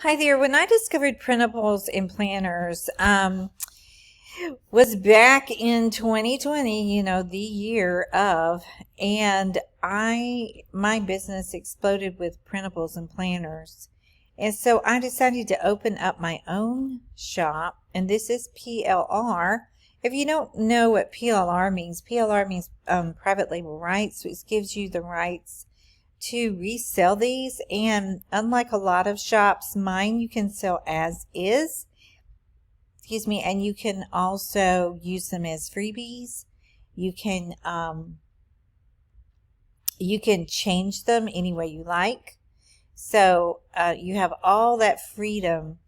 Hi there. When I discovered printables and planners, was back in 2020, the year of, and my business exploded with printables and planners. And so I decided to open up my own shop, and this is PLR. If you don't know what PLR means private label rights, which gives you the rights to resell these. And unlike a lot of shops, mine you can sell as is. And you can also use them as freebies. You can change them any way you like. So you have all that freedom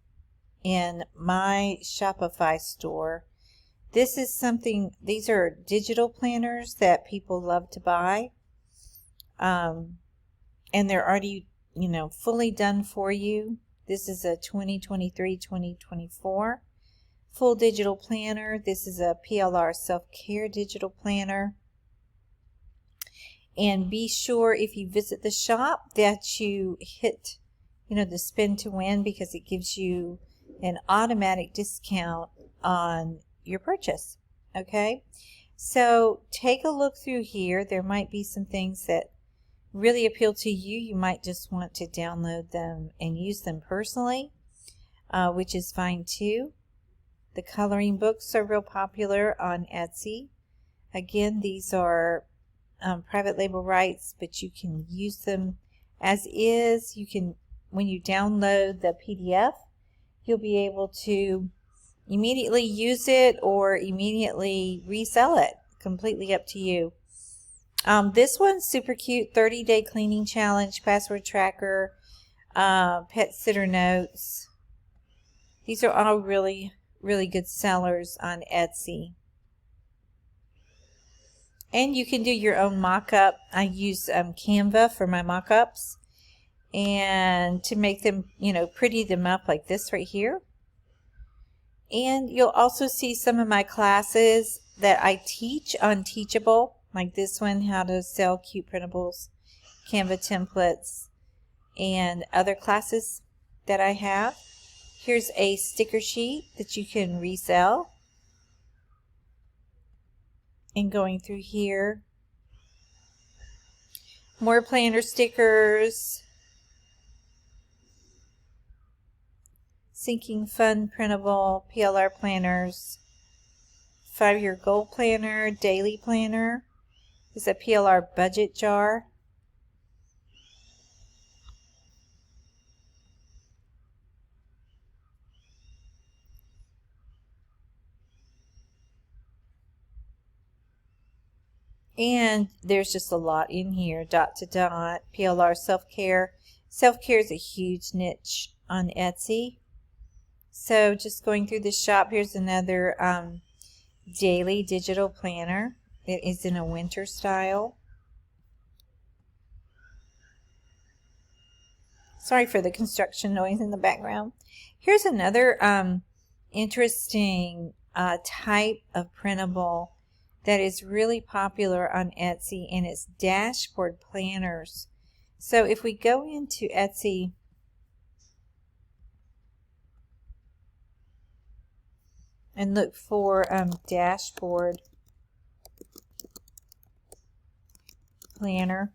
in my Shopify store. These are digital planners that people love to buy. And they're already, fully done for you. This is a 2023-2024 full digital planner. This is a PLR self-care digital planner. And be sure if you visit the shop that you hit, the spin to win, because it gives you an automatic discount on your purchase. Okay? So take a look through here. There might be some things that really appeal to you. You might just want to download them and use them personally, which is fine too. The coloring books are real popular on Etsy. Again, these are private label rights, but you can use them as is. When you download the PDF, you'll be able to immediately use it or immediately resell it. Completely up to you. This one's super cute. 30-day cleaning challenge, password tracker, pet sitter notes. These are all really, really good sellers on Etsy. And you can do your own mock-up. I use Canva for my mock-ups. And to make them, pretty them up like this right here. And you'll also see some of my classes that I teach on Teachable. Like this one, how to sell cute printables, Canva templates, and other classes that I have. Here's a sticker sheet that you can resell. And going through here, more planner stickers, Sinking Fun printable, PLR planners, 5-year goal planner, daily planner. This is a PLR budget jar. And there's just a lot in here, dot to dot, PLR self-care. Self-care is a huge niche on Etsy. So just going through the shop, here's another daily digital planner. It is in a winter style. Sorry for the construction noise in the background. Here's another interesting type of printable that is really popular on Etsy, and it's dashboard planners. So if we go into Etsy and look for dashboard planner,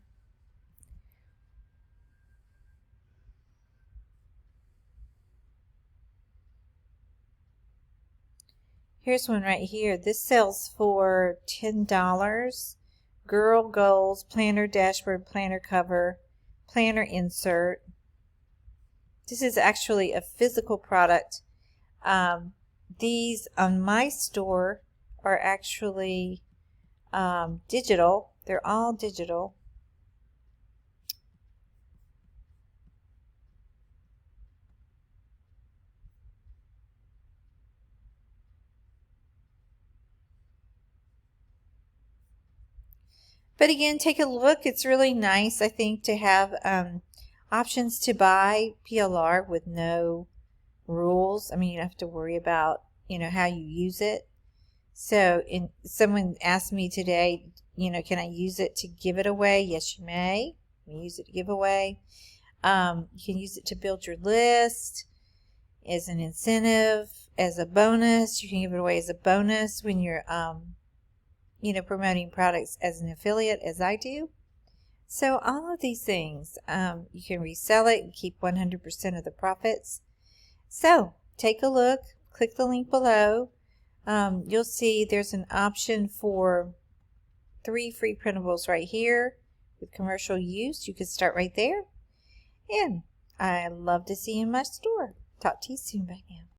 here's one right here. This sells for $10. Girl Goals Planner Dashboard Planner Cover, Planner Insert. This is actually a physical product. These on my store are actually digital. They're all digital. But again, take a look. It's really nice, I think, to have options to buy PLR with no rules. I mean, you don't have to worry about, how you use it. So someone asked me today, can I use it to give it away? Yes, you may. You can use it to give away. You can use it to build your list. as an incentive, as a bonus. You can give it away as a bonus when you're, promoting products as an affiliate, as I do. So all of these things, you can resell it and keep 100% of the profits. So take a look, click the link below. You'll see there's an option for 3 free printables right here with commercial use. You can start right there. And I love to see you in my store. Talk to you soon. Bye now.